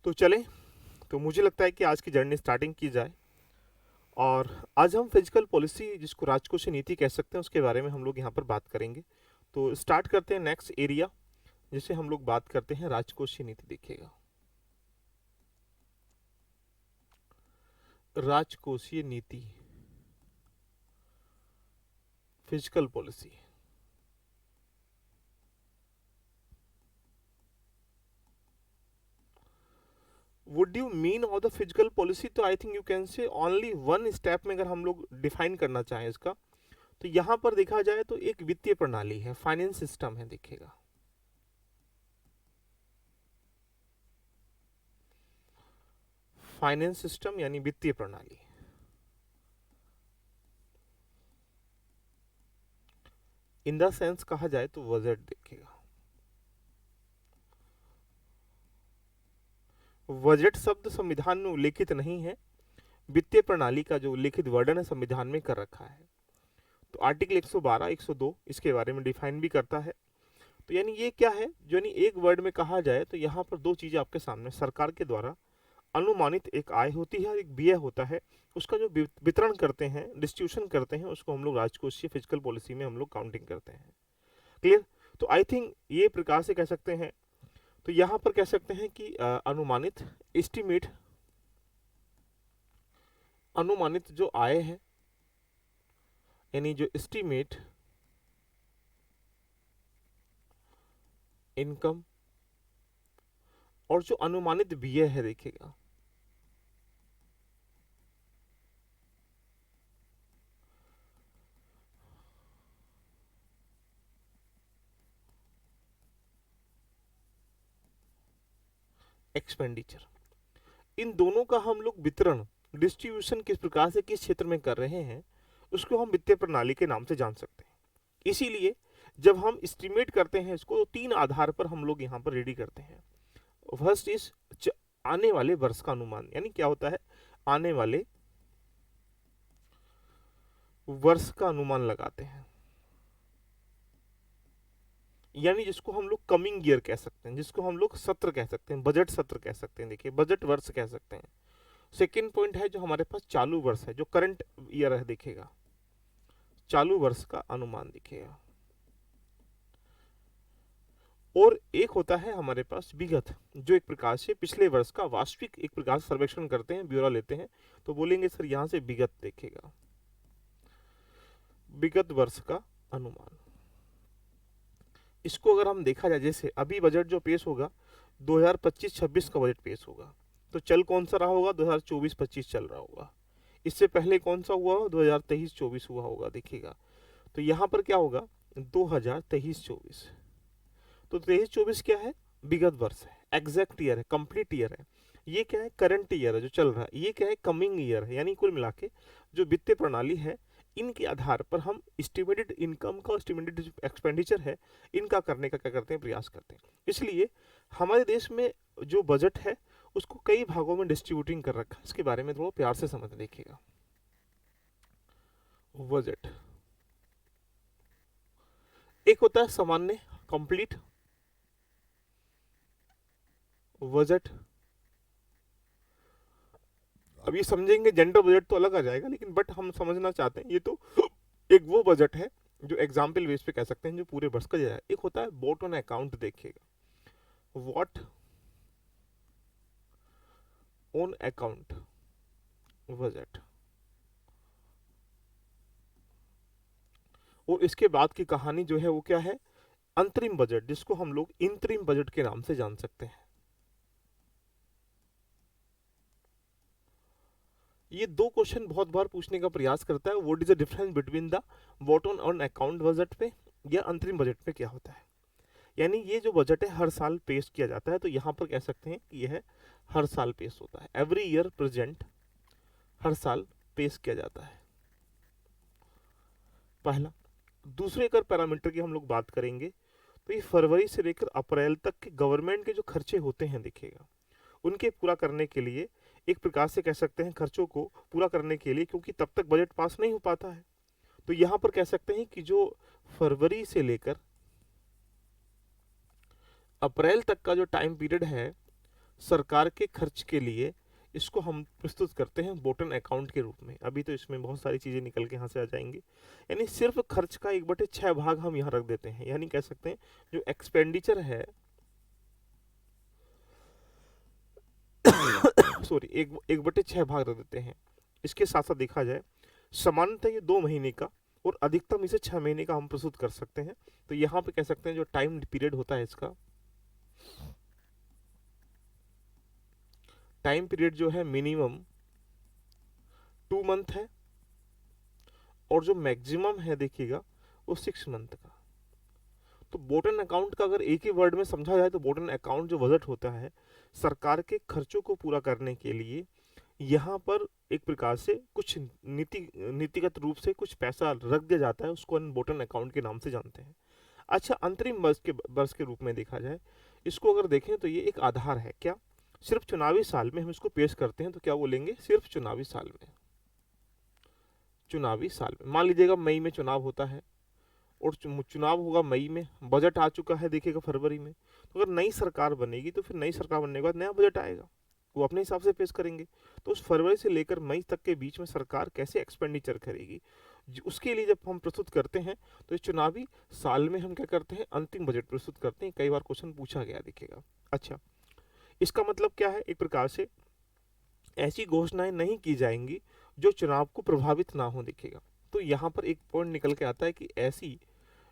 तो चलें, तो मुझे लगता है कि आज की जर्नी स्टार्टिंग की जाए। और आज हम फिजिकल पॉलिसी, जिसको राजकोषीय नीति कह सकते हैं, उसके बारे में हम लोग यहाँ पर बात करेंगे। तो स्टार्ट करते हैं नेक्स्ट एरिया, जिसे हम लोग बात करते हैं राजकोषीय नीति। देखिएगा, राजकोषीय नीति, physical policy. Would you mean of the physical policy? तो I think you can say only one step में, अगर हम लोग डिफाइन करना चाहें इसका, तो यहां पर देखा जाए तो एक वित्तीय प्रणाली है, फाइनेंस सिस्टम है। देखिएगा, फाइनेंस सिस्टम यानी वित्तीय प्रणाली। इन द सेंस कहा जाए तो बजट। देखिएगा, बजट शब्द संविधान में उल्लेखित नहीं है, वित्तीय प्रणाली का जो उल्लेखित वर्णन है संविधान में कर रखा है। तो आर्टिकल 112, 102 इसके बारे में डिफाइन भी करता है। तो यानी ये क्या है, जो यानी एक वर्ड में कहा जाए तो यहाँ पर दो चीजें आपके सामने, सरकार के द्वारा अनुमानित एक आय होती है और एक व्यय होता है। उसका जो वितरण करते हैं, डिस्ट्रीब्यूशन करते हैं, उसको हम लोग राजकोषीय फिजिकल पॉलिसी में हम लोग काउंटिंग करते हैं। क्लियर? तो आई थिंक ये प्रकार से कह सकते हैं। तो यहाँ पर कह सकते हैं कि अनुमानित, एस्टिमेट, अनुमानित जो आय है, यानी जो एस्टिमेट इनकम, और जो अनुमानित व्यय है। देखिएगा, एक्सपेंडिचर, इन दोनों का हम लोग वितरण, डिस्ट्रीब्यूशन किस प्रकार से किस क्षेत्र में कर रहे हैं, उसको हम वित्तीय प्रणाली के नाम से जान सकते हैं। इसीलिए जब हम एस्टिमेट करते हैं इसको, तो तीन आधार पर हम लोग यहाँ पर रेडी करते हैं। फर्स्ट इज आने वाले वर्ष का अनुमान, यानी क्या होता है, आने वाले वर्ष का अनुमान लगाते हैं, यानी जिसको हम लोग कमिंग ईयर कह सकते हैं, जिसको हम लोग सत्र कह सकते हैं, बजट सत्र कह सकते हैं। देखिए, बजट वर्ष कह सकते हैं। सेकेंड पॉइंट है जो हमारे पास चालू वर्ष है, जो करंट ईयर है। देखिएगा, चालू वर्ष का अनुमान। दिखेगा, और एक होता है हमारे पास विगत, जो एक प्रकार से पिछले वर्ष का वास्तविक एक प्रकार से सर्वेक्षण करते हैं, ब्यौरा लेते हैं। तो बोलेंगे सर यहां से विगत। देखेगा, विगत वर्ष का अनुमान। इसको अगर हम देखा जाए, जैसे अभी बजट जो पेश होगा 2025-26 का बजट पेश होगा, तो चल कौन सा रहा होगा, 2024-25 चल रहा होगा। इससे पहले कौन सा हुआ, 2023-24 हुआ होगा। देखिएगा, तो यहाँ पर क्या होगा, 2023-24। तो 23-24 क्या है, विगत वर्ष है, एग्जैक्ट ईयर है, कंप्लीट ईयर है। ये क्या है, करंट ईयर है जो चल रहा है। ये क्या है, कमिंग ईयर है। यानी कुल मिला के जो वित्तीय प्रणाली है, इनके आधार पर हम एस्टिमेटेड इनकम का, एस्टिमेटेड एक्सपेंडिचर है, इनका करने का क्या करते हैं, प्रयास करते हैं। इसलिए हमारे देश में जो बजट है उसको कई भागों में डिस्ट्रीब्यूटिंग कर रखा है। इसके बारे में थोड़ा प्यार से समझ देखिएगा। बजट एक होता है सामान्य, कंप्लीट बजट। अब ये समझेंगे जनरल बजट तो अलग आ जाएगा, लेकिन बट हम समझना चाहते हैं, ये तो एक वो बजट है जो एग्जाम्पल बेस पे कह सकते हैं, जो पूरे वर्ष का जाए। एक होता है वॉट ऑन अकाउंट। देखिएगा, वॉट ऑन अकाउंट बजट। और इसके बाद की कहानी जो है वो क्या है, अंतरिम बजट, जिसको हम लोग इंतरिम बजट के नाम से जान सकते हैं। ये दो क्वेश्चन बहुत बार पूछने का प्रयास करता है, what is the difference between the what on account budget पे या अंतरिम बजट पे क्या होता है। यानी ये जो बजट है हर साल पेश किया जाता है, तो यहाँ पर कह सकते हैं कि यह हर साल पेश होता है, एवरी ईयर प्रेजेंट, हर साल पेश किया जाता है, पहला। दूसरे अगर पैरामीटर की हम लोग बात करेंगे, तो ये फरवरी से लेकर अप्रैल तक के गवर्नमेंट के जो खर्चे होते हैं, देखिएगा, उनके पूरा करने के लिए, एक प्रकार से कह सकते हैं खर्चों को पूरा करने के लिए, क्योंकि तब तक बजट पास नहीं हो पाता है, तो यहाँ पर कह सकते हैं कि जो फरवरी से लेकर अप्रैल तक का जो टाइम पीरियड है, सरकार के खर्च के लिए इसको हम प्रस्तुत करते हैं बॉटम अकाउंट के रूप में। अभी तो इसमें बहुत सारी चीज़ें निकल के यहाँ से आ जाएंगी। यानी सिर्फ खर्च का 1/6 भाग हम यहाँ रख देते हैं, यानी कह सकते हैं जो एक्सपेंडिचर है सॉरी 1/6 भाग रख देते हैं। इसके साथ साथ देखा जाए सामान्यतः ये 2 महीने का और अधिकतम इसे 6 महीने का हम प्रस्तुत कर सकते हैं। तो यहाँ पे कह सकते हैं जो टाइम पीरियड होता है इसका, टाइम पीरियड जो है मिनिमम 2 मंथ है और जो मैक्सिमम है देखिएगा वो 6 मंथ का। तो बॉटम अकाउंट का अगर एक ही वर्ड में समझा जाए तो बॉटम अकाउंट जो बजट होता है सरकार के खर्चों को पूरा करने के लिए यहाँ पर एक प्रकार से कुछ नीतिगत रूप से कुछ पैसा रख दिया जाता है, उसको हम बॉटम अकाउंट के नाम से जानते हैं। अच्छा, अंतरिम वर्ष के रूप में देखा जाए, इसको अगर देखें तो ये एक आधार है। क्या सिर्फ चुनावी साल में हम इसको पेश करते हैं तो क्या बोलेंगे, सिर्फ चुनावी साल में। चुनावी साल में मान लीजिएगा मई में चुनाव होता है और चुनाव होगा मई में, बजट आ चुका है देखिएगा फरवरी में, तो अगर नई सरकार बनेगी तो फिर नई सरकार बनने के बाद नया बजट आएगा, वो अपने हिसाब से पेश करेंगे। तो उस फरवरी से लेकर मई तक के बीच में सरकार कैसे एक्सपेंडिचर करेगी उसके लिए जब हम प्रस्तुत करते हैं तो इस चुनावी साल में हम क्या करते हैं, अंतिम बजट प्रस्तुत करते हैं। कई बार क्वेश्चन पूछा गया देखिएगा। अच्छा, इसका मतलब क्या है, एक प्रकार से ऐसी घोषणाएं नहीं की जाएंगी जो चुनाव को प्रभावित ना हो देखिएगा। तो यहाँ पर एक पॉइंट निकल के आता है कि ऐसी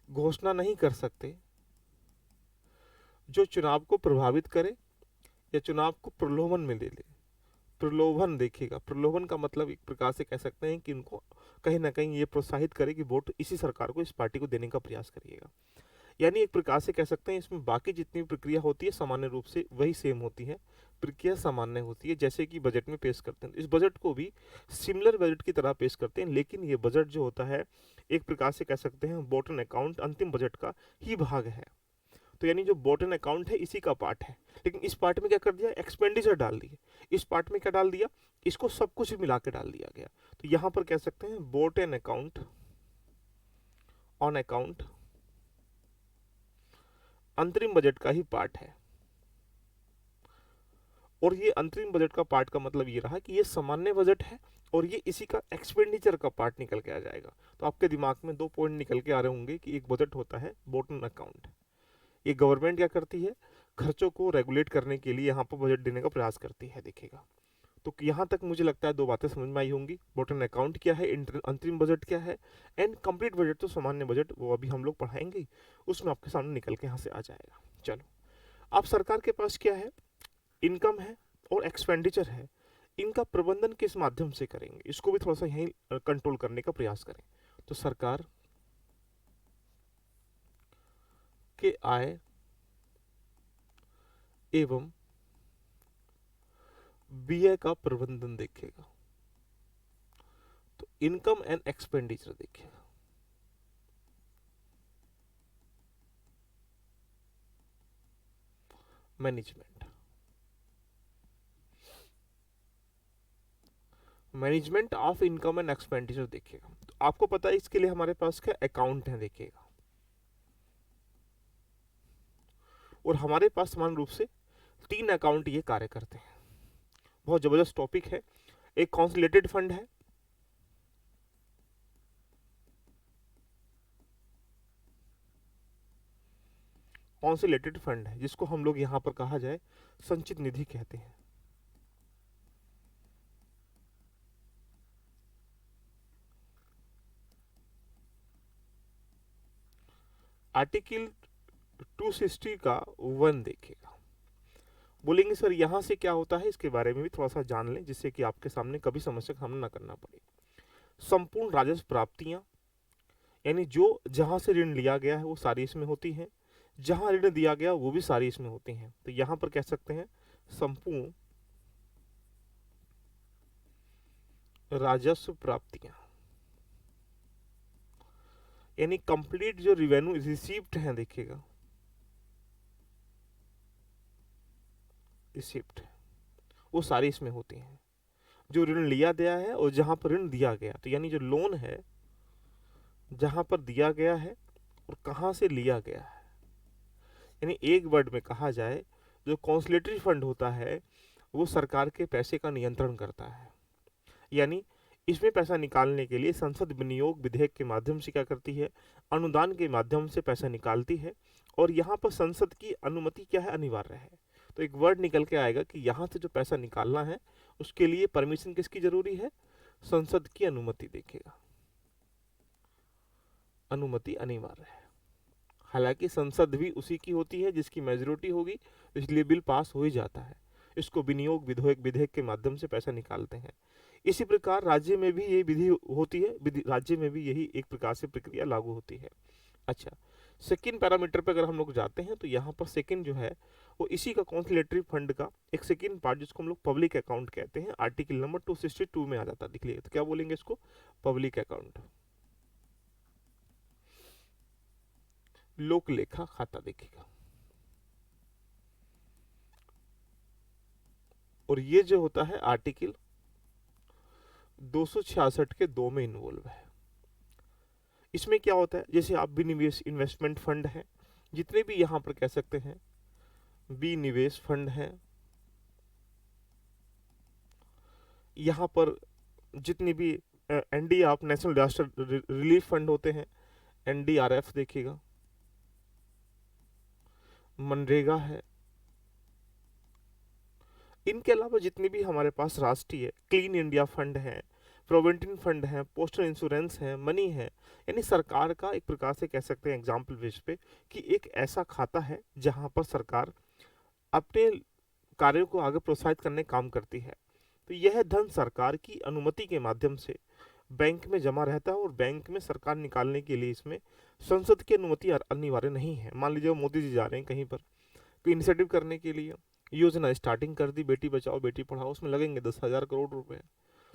घोषणा नहीं कर सकते जो चुनाव को प्रभावित करे या चुनाव को प्रलोभन में ले ले। प्रलोभन देखिएगा, प्रलोभन का मतलब एक प्रकार से कह सकते हैं कि उनको कहीं ना कहीं ये प्रोत्साहित करे कि वोट इसी सरकार को, इस पार्टी को देने का प्रयास करिएगा। यानी एक प्रकार से कह सकते हैं इसमें बाकी जितनी प्रक्रिया होती है सामान्य रूप से वही सेम होती है, प्रक्रिया सामान्य होती है जैसे कि बजट में पेश करते हैं। इस बजट को भी सिमिलर बजट की तरह पेश करते हैं, लेकिन ये बजट जो होता है एक प्रकार से कह सकते हैं बॉटम अकाउंट अंतिम बजट का ही भाग है। तो यानी जो बॉटम अकाउंट है इसी का पार्ट है, लेकिन इस पार्ट में क्या कर दिया, एक्सपेंडिचर डाल दिए। इस पार्ट में क्या डाल दिया, इसको सब कुछ मिला के डाल दिया गया। तो यहां पर कह सकते हैं बॉटम अकाउंट ऑन अकाउंट अंतरिम बजट का ही पार्ट है। और ये अंतरिम बजट का पार्ट का मतलब ये रहा कि ये सामान्य बजट है और ये इसी का एक्सपेंडिचर का पार्ट निकल के आ जाएगा। तो आपके दिमाग में 2 पॉइंट निकल के आ रहे होंगे कि एक बजट होता है बॉटम अकाउंट, ये गवर्नमेंट क्या करती है, खर्चों को रेगुलेट करने के लिए यहाँ पर बजट देने का प्रयास करती है देखिएगा। तो यहाँ तक मुझे लगता है 2 बातें समझ में आई होंगी, बॉटम अकाउंट क्या है, अंतरिम बजट क्या है, एंड कंप्लीट बजट तो सामान्य बजट वो अभी हम लोग पढ़ाएंगे, उसमें आपके सामने निकल के यहाँ से आ जाएगा। चलो, अब सरकार के पास क्या है, इनकम है और एक्सपेंडिचर है, इनका प्रबंधन किस माध्यम से करेंगे, इसको भी थोड़ा सा यहीं कंट्रोल करने का प्रयास करें। तो सरकार के आय एवं व्यय का प्रबंधन देखेगा। तो इनकम एंड एक्सपेंडिचर देखेगा। Management, management of income and expenditure देखिएगा। तो आपको पता है इसके लिए हमारे पास क्या अकाउंट है देखिएगा, और हमारे पास समान रूप से 3 अकाउंट ये कार्य करते हैं। बहुत जबरदस्त टॉपिक है। एक कॉन्सोलिडेटेड फंड है, कॉन्सोलिडेटेड फंड है जिसको हम लोग यहां पर कहा जाए संचित निधि कहते हैं। आर्टिकल 260 का 1 देखेगा। बोलेंगे सर यहाँ से क्या होता है, इसके बारे में भी थोड़ा सा जान लें जिससे कि आपके सामने कभी समस्या का सामना न करना पड़े। संपूर्ण राजस्व प्राप्तियां, यानी जो जहां से ऋण लिया गया है वो सारी इसमें होती हैं, जहां ऋण दिया गया वो भी सारी इसमें होती हैं। तो यहां पर कह सकते हैं संपूर्ण राजस्व प्राप्तियां, यानी कंप्लीट जो रिवेन्यू रिसीव्ड है देखिएगा, रिसीप्ट वो सारी इसमें होती हैं। जो ऋण लिया गया है और जहां पर ऋण दिया गया, तो यानी जो लोन है जहां पर दिया गया है और कहां से लिया गया है, यानी एक वर्ड में कहा जाए जो कॉन्सुलेटरी फंड होता है वो सरकार के पैसे का नियंत्रण करता है, यानी इसमें पैसा निकालने के लिए संसद विनियोग विधेयक के माध्यम से क्या करती है, अनुदान के माध्यम से पैसा निकालती है। और यहाँ पर संसद की अनुमति क्या है, अनिवार्य है। तो एक वर्ड निकल के आएगा कि यहाँ से जो पैसा निकालना है उसके लिए परमिशन किसकी जरूरी है, संसद की अनुमति। देखिएगा, अनुमति अनिवार्य है। हालांकि संसद भी उसी की होती है जिसकी मेजोरिटी होगी, इसलिए बिल पास हो ही जाता है। इसको विनियोग विधेयक विधेयक के माध्यम से पैसा निकालते हैं। इसी प्रकार राज्य में भी ये विधि होती है, राज्य में भी यही एक प्रकार से प्रक्रिया लागू होती है। अच्छा, सेकेंड पैरामीटर पर अगर हम लोग जाते हैं तो यहाँ पर सेकेंड जो है वो इसी का कॉन्सुलेटरी फंड का एक सेकेंड पार्ट जिसको हम लोग पब्लिक अकाउंट कहते हैं, आर्टिकल नंबर 262 में आ जाता है। देख लीजिए, तो क्या बोलेंगे इसको, पब्लिक अकाउंट, लोक लेखा खाता। देखिएगा, और ये जो होता है आर्टिकल 266 के 2 में इन्वॉल्व है। इसमें क्या होता है, जैसे आप विनिवेश इन्वेस्टमेंट फंड है, जितने भी यहां पर कह सकते हैं विनिवेश फंड है, यहां पर जितनी भी NDRF national disaster relief fund होते हैं, एनडीआरएफ देखिएगा, मनरेगा है, इनके अलावा जितनी भी हमारे पास राष्ट्रीय क्लीन इंडिया फंड है, प्रोविडेंट फंड है, पोस्टल इंश्योरेंस है, मनी है, यानी सरकार का एक प्रकार से कह सकते हैं एग्जाम्पल बेस पे कि एक ऐसा खाता है जहां पर सरकार अपने कार्यों को आगे प्रोत्साहित करने काम करती है। तो यह धन सरकार की अनुमति के माध्यम से बैंक में जमा रहता है और बैंक में सरकार निकालने के लिए इसमें संसद की अनुमति अनिवार्य नहीं है। मान लीजिए मोदी जी जा रहे हैं कहीं पर कोई इनिशिएटिव करने के लिए, योजना स्टार्टिंग कर दी बेटी बचाओ बेटी पढ़ाओ, उसमें लगेंगे 10,000 करोड़ रुपए,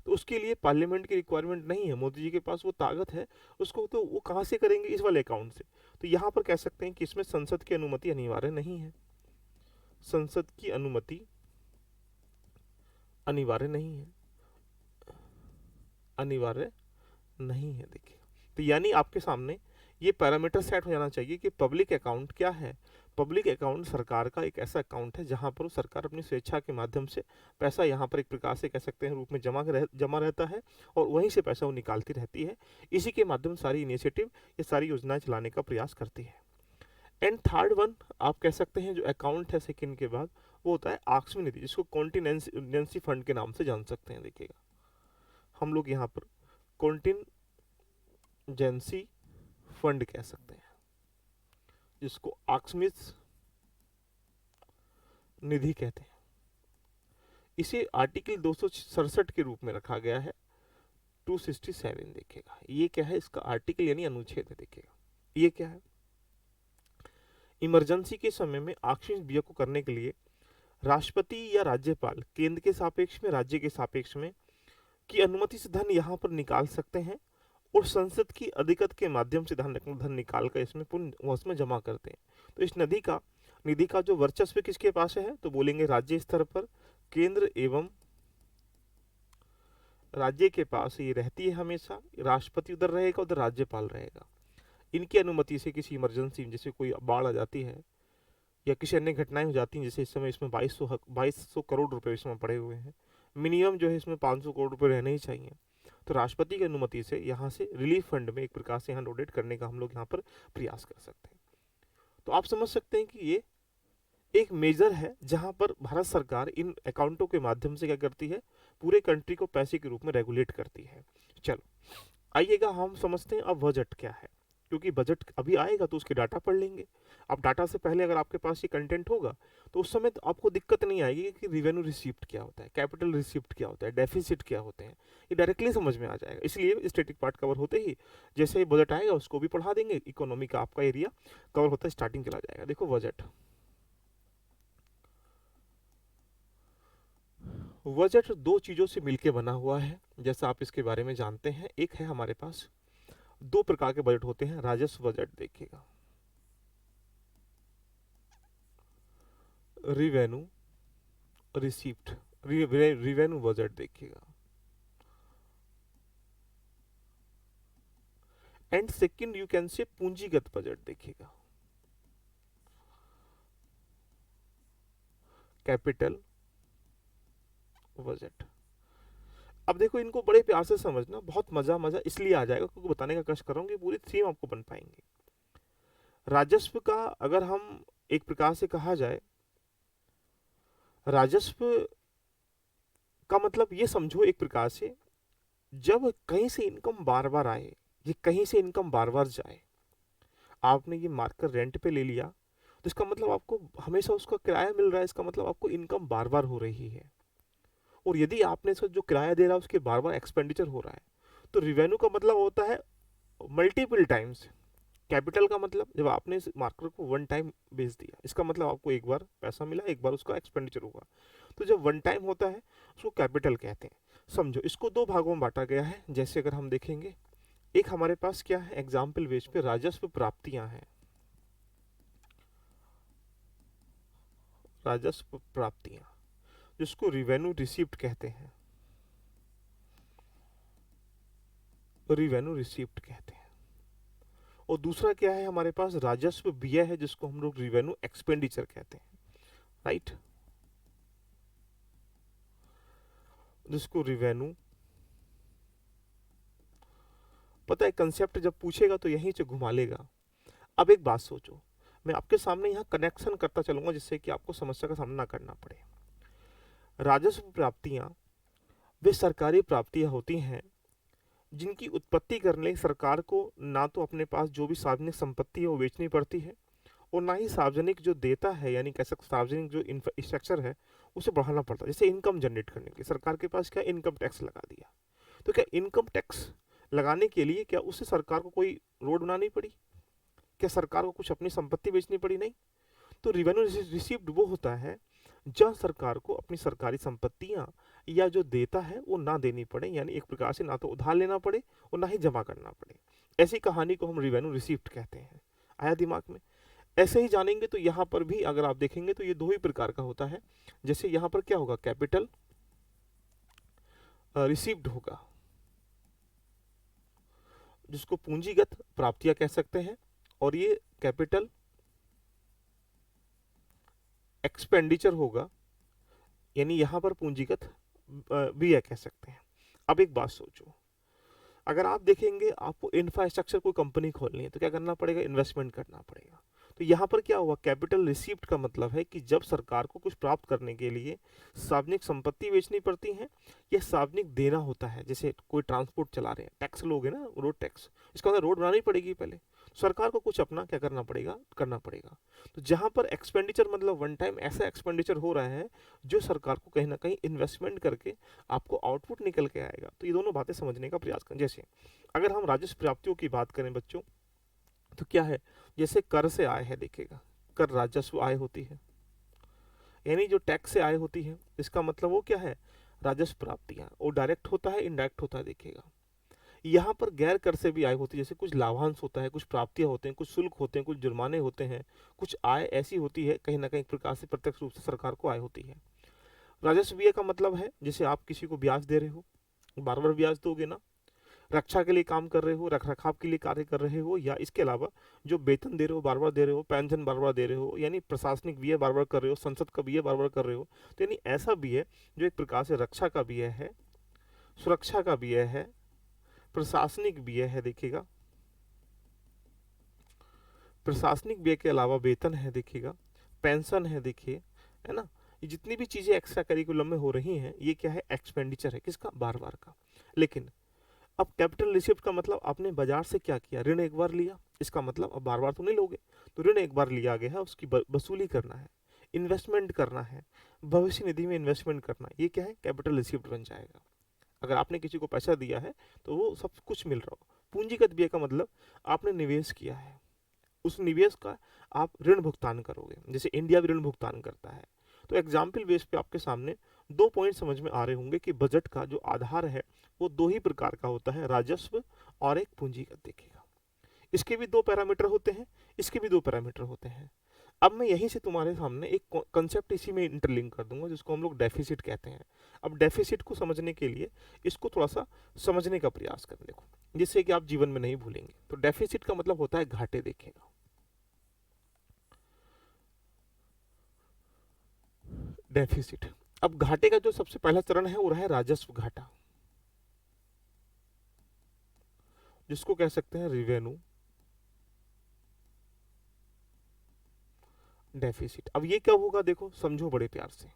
तो उसके लिए पार्लियामेंट की रिक्वायरमेंट नहीं है, मोदी जी के पास वो ताकत है, उसको तो वो कहाँ से करेंगे, इस वाले अकाउंट से। तो यहाँ पर कह सकते हैं कि इसमें संसद की अनुमति अनिवार्य नहीं है, संसद की अनुमति अनिवार्य नहीं है, अनिवार्य नहीं है। देखिए, तो यानी आपके सामने ये पैरामीटर सेट हो जाना चाहिए कि पब्लिक अकाउंट क्या है। पब्लिक अकाउंट सरकार का एक ऐसा अकाउंट है जहां पर सरकार अपनी स्वेच्छा के माध्यम से पैसा यहाँ पर एक प्रकार से कह सकते हैं रूप में जमा रहता है और वहीं से पैसा वो निकालती रहती है। इसी के माध्यम सारी इनिशिएटिव, ये सारी योजनाएं चलाने का प्रयास करती है। एंड थर्ड वन आप कह सकते हैं जो अकाउंट है सेकंड के बाद, वो होता है आकस्मिक निधि, जिसको कॉन्टिनेंसी फंड के नाम से जान सकते हैं। देखिएगा, हम लोग यहाँ पर कॉन्टिजेंसी फंड कह सकते हैं, जिसको आकस्मिक निधि कहते हैं। इसे आर्टिकल 267 के रूप में रखा गया है, 267। देखिएगा, ये क्या है, इसका आर्टिकल यानी अनुच्छेद है। देखिएगा, ये क्या है, इमरजेंसी के समय में आकस्मिक व्यय को करने के लिए राष्ट्रपति या राज्यपाल केंद्र के सापेक्ष में, राज्य के सापेक्ष में की अनुमति से धन यहाँ पर निकाल सकते हैं और संसद की अधिकत के माध्यम से धन निकाल कर इसमें उसमें जमा करते हैं। तो इस निधि का जो वर्चस्व किसके पास है, तो बोलेंगे राज्य स्तर पर केंद्र एवं राज्य के पास ये रहती है हमेशा। राष्ट्रपति उधर रहेगा, उधर राज्यपाल रहेगा। इनकी अनुमति से किसी इमरजेंसी, जैसे कोई बाढ़ आ जाती है या किसी अन्य घटनाएं हो जाती हैं, जैसे इस समय इसमें 2200 करोड़ रुपए इसमें पड़े हुए हैं, मिनिमम जो है इसमें 500 करोड़ रुपए रहने ही चाहिए। तो राष्ट्रपति की अनुमति से यहाँ से रिलीफ फंड में एक प्रकार से यहाँ डोनेट करने का हम लोग यहाँ पर प्रयास कर सकते हैं। तो आप समझ सकते हैं कि ये एक मेजर है जहां पर भारत सरकार इन अकाउंटों के माध्यम से क्या करती है, पूरे कंट्री को पैसे के रूप में रेगुलेट करती है। चलो आइएगा, हम समझते हैं अब बजट क्या है, क्योंकि बजट अभी आएगा तो उसके डाटा पढ़ लेंगे। अब डाटा से पहले अगर आपके पास ये कंटेंट होगा तो उस समय तो आपको दिक्कत नहीं आएगी कि रिवेन्यू रिसिप्ट क्या होता है, कैपिटल रिसिप्ट क्या होता है, डेफिसिट क्या होते हैं, ये डायरेक्टली समझ में आ जाएगा। इसलिए स्टैटिक पार्ट कवर होते ही जैसे ही बजट आएगा उसको भी पढ़ा देंगे, इकोनॉमी का आपका एरिया कवर होता है स्टार्टिंग चला जाएगा। देखो बजट दो चीजों से मिलकर बना हुआ है, जैसा आप इसके बारे में जानते हैं। एक है हमारे पास दो प्रकार के बजट होते हैं, राजस्व बजट देखिएगा, रिवेन्यू रिसीप्ट, रिवेन्यू बजट देखिएगा, एंड सेकंड यू कैन से पूंजीगत बजट देखिएगा। Capital budget. अब देखो इनको बड़े प्यार से समझना, बहुत मजा मजा इसलिए आ जाएगा क्योंकि बताने का कष्ट कर रहा हूँ कि पूरी थीम आपको बन पाएंगे। राजस्व का अगर हम एक प्रकार से कहा जाए, राजस्व का मतलब ये समझो एक प्रकार से, जब कहीं से इनकम बार बार आए, ये कहीं से इनकम बार बार जाए, आपने ये मार्कर रेंट पे ले लिया तो इसका मतलब आपको हमेशा उसका किराया मिल रहा है, इसका मतलब आपको इनकम बार बार हो रही है। और यदि आपने इसका जो किराया दे रहा है उसके बार बार एक्सपेंडिचर हो रहा है, तो रिवेन्यू का मतलब होता है मल्टीपल टाइम्स। कैपिटल का मतलब जब आपने इस मार्कर को वन टाइम बेच दिया, इसका मतलब आपको एक बार पैसा मिला, एक बार उसका एक्सपेंडिचर हुआ, तो जब वन टाइम होता है उसको कैपिटल कहते हैं। समझो इसको दो भागों में बांटा गया है। जैसे अगर हम देखेंगे, एक हमारे पास क्या है, एग्जाम्पल बेस पे राजस्व प्राप्तियां हैं, राजस्व प्राप्तियां जिसको रिवेन्यू रिसीप्ट कहते हैं, रिवेन्यू रिसीप्ट कहते हैं। और दूसरा क्या है हमारे पास, राजस्व व्यय है जिसको हम लोग रिवेन्यू एक्सपेंडिचर कहते हैं, राइट, जिसको रिवेन्यू, पता है कंसेप्ट जब पूछेगा तो यहीं से घुमा लेगा। अब एक बात सोचो, मैं आपके सामने यहाँ कनेक्शन करता चलूंगा जिससे कि आपको समस्या का सामना करना पड़े। राजस्व प्राप्तियां वे सरकारी प्राप्तियां होती हैं जिनकी उत्पत्ति करने के लिए सरकार को ना तो अपने पास जो भी सार्वजनिक संपत्ति है वो बेचनी पड़ती है, और ना ही सार्वजनिक जो देता है यानी कह सकते सार्वजनिक जो इंफ्रास्ट्रक्चर है उसे बढ़ाना पड़ता है। जैसे इनकम जनरेट करने के लिए सरकार के पास क्या इनकम टैक्स लगा दिया, तो क्या इनकम टैक्स लगाने के लिए क्या उससे सरकार को कोई रोड बनानी पड़ी, क्या सरकार को कुछ अपनी संपत्ति बेचनी पड़ी? नहीं। तो रिवेन्यू रिसीव्ड वो होता है जहां सरकार को अपनी सरकारी संपत्तियां या जो देता है वो ना देनी पड़े, यानी एक प्रकार से ना तो उधार लेना पड़े और ना ही जमा करना पड़े। ऐसी कहानी को हम रिवेन्यू रिसीव्ड कहते हैं। आया दिमाग में? ऐसे ही जानेंगे तो यहाँ पर भी अगर आप देखेंगे तो ये दो ही प्रकार का होता है। जैसे यहाँ पर क्या होगा, कैपिटल रिसीव्ड होगा जिसको पूंजीगत प्राप्तियां कह सकते हैं, और ये कैपिटल एक्सपेंडिचर होगा, यानी यहां पर पूंजीगत व्यय कह सकते हैं। अब एक बात सोचो, अगर आप देखेंगे आपको इंफ्रास्ट्रक्चर कोई कंपनी खोलनी है तो क्या करना पड़ेगा, इन्वेस्टमेंट करना पड़ेगा। तो यहाँ पर क्या हुआ, कैपिटल रिसीप्ट का मतलब है कि जब सरकार को कुछ प्राप्त करने के लिए सार्वजनिक संपत्ति बेचनी पड़ती है या सार्वजनिक देना होता है, जैसे कोई ट्रांसपोर्ट चला रहे हैं, टैक्स लोगे ना, रोड टैक्स, इसका मतलब रोड बनानी पड़ेगी पहले, सरकार को कुछ अपना क्या करना पड़ेगा, करना पड़ेगा। तो जहां पर एक्सपेंडिचर मतलब वन टाइम ऐसा एक्सपेंडिचर हो रहा है जो सरकार को कहीं ना कहीं इन्वेस्टमेंट करके आपको आउटपुट निकल के आएगा। तो ये दोनों बातें समझने का प्रयास करें। जैसे अगर हम राजस्व प्राप्तियों की बात करें बच्चों, तो क्या है, जैसे कर से आय है, देखिएगा कर राजस्व आय होती है, यानी जो टैक्स से आय होती है, इसका मतलब वो क्या है, राजस्व प्राप्तियां। और डायरेक्ट होता है, इनडायरेक्ट होता है, देखिएगा। यहाँ पर गैर कर से भी आय होती है, जैसे कुछ लाभांश होता है, कुछ प्राप्तियां होते हैं, कुछ शुल्क होते हैं, कुछ जुर्माने होते हैं, कुछ आय ऐसी होती है कहीं ना कहीं एक प्रकार से प्रत्यक्ष रूप से सरकार को आय होती है। राजस्व व्यय का मतलब है जैसे आप किसी को ब्याज दे रहे हो, बार बार ब्याज दोगे ना, रक्षा के लिए काम कर रहे हो, रख रखाव के लिए कार्य कर रहे हो, या इसके अलावा जो वेतन दे रहे हो बार बार दे रहे हो, पेंशन बार बार दे रहे हो, यानी प्रशासनिक व्यय बार बार कर रहे हो, संसद का व्यय बार बार कर रहे हो, तो यानी ऐसा व्यय जो एक प्रकार से रक्षा का व्यय है, सुरक्षा का व्यय है, प्रशासनिक व्यय है, देखिएगा प्रशासनिक व्यय के अलावा वेतन है, देखिएगा पेंशन है, देखिए, है ना, ये जितनी भी चीजें एक्स्ट्रा करिकुलम में हो रही हैं ये क्या है, एक्सपेंडिचर है, किसका, बार बार का। लेकिन अब कैपिटल रिसिप्ट का मतलब आपने बाजार से क्या किया, ऋण एक बार लिया, इसका मतलब अब बार बार तो नहीं लोगे, तो ऋण एक बार लिया गया है, उसकी वसूली करना है, इन्वेस्टमेंट करना है, भविष्य निधि में इन्वेस्टमेंट करना है, ये क्या है, कैपिटल रिसिप्ट बन जाएगा। अगर आपने किसी को पैसा दिया है तो वो सब कुछ मिल रहा हो। पूंजीगत व्यय का मतलब आपने निवेश किया है, उस निवेश का आप ऋण भुगतान करोगे, जैसे इंडिया भी ऋण भुगतान करता है। तो एग्जाम्पल बेस पे आपके सामने दो पॉइंट समझ में आ रहे होंगे कि बजट का जो आधार है वो दो ही प्रकार का होता है, राजस्व और एक पूंजीगत। देखिएगा इसके भी दो पैरामीटर होते हैं, इसके भी दो पैरामीटर होते हैं। अब मैं यहीं से तुम्हारे सामने एक कंसेप्ट इसी में इंटरलिंक कर दूंगा जिसको हम लोग डेफिसिट कहते हैं। अब डेफिसिट को समझने के लिए इसको थोड़ा सा समझने का प्रयास करें, देखो जिससे कि आप जीवन में नहीं भूलेंगे। तो डेफिसिट का मतलब होता है घाटे। देखिएगा डेफिसिट। अब घाटे का जो सबसे पहला चरण है वो रहा है राजस्व घाटा, जिसको कह सकते हैं रेवेन्यू डेफिसिट। अब ये कब होगा, देखो समझो बड़े प्यार से।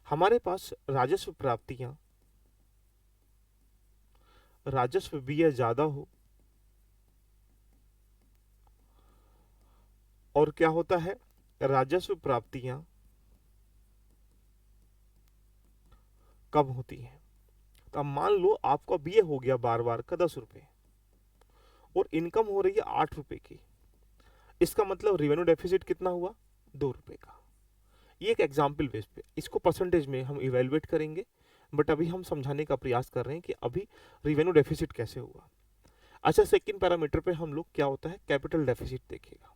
हमारे पास राजस्व प्राप्तियां, राजस्व व्यय ज्यादा हो, और क्या होता है, राजस्व प्राप्तियां कम होती हैं। तो अब मान लो आपका व्यय हो गया बार बार का 10 रुपए और इनकम हो रही है 8 रुपए की, इसका मतलब रेवेन्यू डेफिसिट कितना हुआ, 2 रुपए का। ये एक एग्जाम्पल बेस पे, इसको परसेंटेज में हम इवेलुएट करेंगे, बट अभी हम समझाने का प्रयास कर रहे हैं कि अभी रेवेन्यू डेफिसिट कैसे हुआ। अच्छा, सेकंड पैरामीटर पे हम लोग क्या होता है, कैपिटल डेफिसिट देखेगा।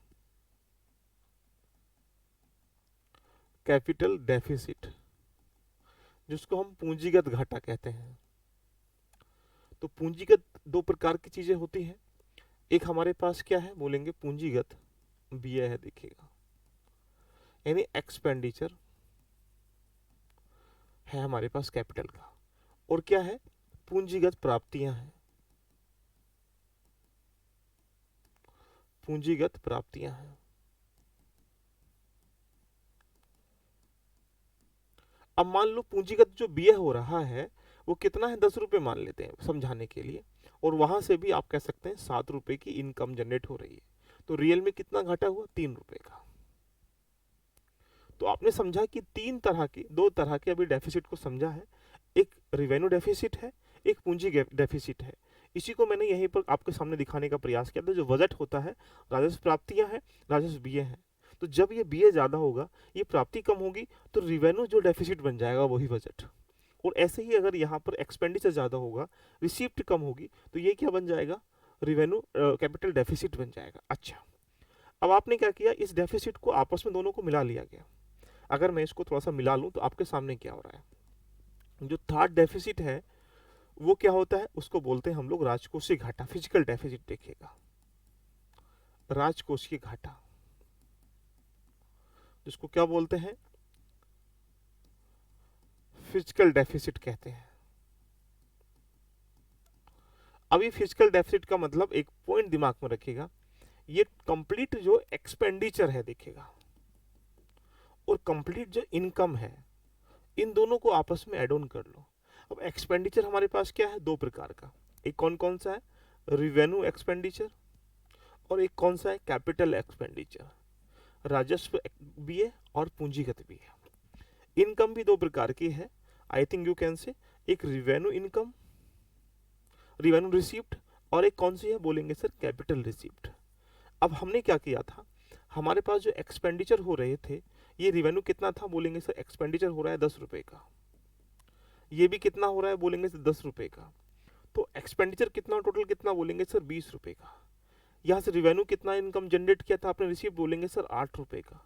कैपिटल डेफिसिट, जिसको हम पूंजीगत घाटा कहते हैं। तो पूंजीगत दो प्रकार की चीजें होती हैं, एक हमारे पास क्या है बोलेंगे, पूंजीगत व्यय है देखिएगा, यानी एक्सपेंडिचर है हमारे पास कैपिटल का, और क्या है, पूंजीगत प्राप्तियां हैं, पूंजीगत प्राप्तियां हैं। अब मान लो पूंजीगत जो व्यय हो रहा है वो कितना है, 10 रुपए मान लेते हैं समझाने के लिए, और वहां से भी आप कह सकते हैं 7 रुपए की इनकम जनरेट हो रही है, तो रियल में कितना घाटा हुआ, 3 रुपए का। तो आपने समझा कि तीन तरह की, दो तरह के अभी डेफिसिट को समझा है, एक रेवेन्यू डेफिसिट है, एक पूंजी डेफिसिट है। इसी को मैंने यहीं पर आपके सामने दिखाने का प्रयास किया था। जो बजट होता है, राजस्व प्राप्तियां हैं, राजस्व व्यय है, तो जब ये व्यय ज्यादा होगा, ये प्राप्ति कम होगी, तो रिवेन्यू जो डेफिसिट बन जाएगा वही बजट। और ऐसे ही अगर यहाँ पर एक्सपेंडिचर ज्यादा होगा, रिसीप्ट कम होगी, तो ये क्या बन जाएगा, रिवेन्यू कैपिटल डेफिसिट बन जाएगा। अच्छा, अब आपने क्या किया, इस डेफिसिट को आपस में दोनों को मिला लिया गया। अगर मैं इसको थोड़ा सा मिला लूं तो आपके सामने क्या हो रहा है, जो थर्ड डेफिसिट है वो क्या होता है, उसको बोलते हैं हम लोग राजकोषीय घाटा, फिजिकल डेफिसिट देखिएगा, राजकोषीय घाटा, जिसको क्या बोलते हैं, फिजिकल डेफिसिट कहते हैं। अब ये फिजिकल डेफिसिट का मतलब, एक पॉइंट दिमाग में रखिएगा, ये कंप्लीट जो एक्सपेंडिचर है देखिएगा, और कंप्लीट जो इनकम है, इन दोनों को आपस में एड ऑन कर लो। अब एक्सपेंडिचर हमारे पास क्या है, दो प्रकार का, एक कौन कौन सा है, रिवेन्यू एक्सपेंडिचर, और एक कौन सा है, कैपिटल एक्सपेंडिचर, राजस्व भी है और पूंजीगत भी है। इनकम भी दो प्रकार की है, आई थिंक यू कैन से, एक रिवेन्यू इनकम, रिवेन्यू रिसिप्ट, और एक कौन सी है बोलेंगे सर, कैपिटल रिसिप्ट। अब हमने क्या किया था, हमारे पास जो एक्सपेंडिचर हो रहे थे, ये रिवेन्यू कितना था बोलेंगे सर, एक्सपेंडिचर हो रहा है 10 रुपए का, ये भी कितना हो रहा है बोलेंगे सर, 10 रुपए का। तो एक्सपेंडिचर कितना, टोटल कितना बोलेंगे सर, 20 रुपए का। यहाँ से रिवेन्यू कितना इनकम जनरेट किया था आपने, रिसीव बोलेंगे सर 8 रुपए का।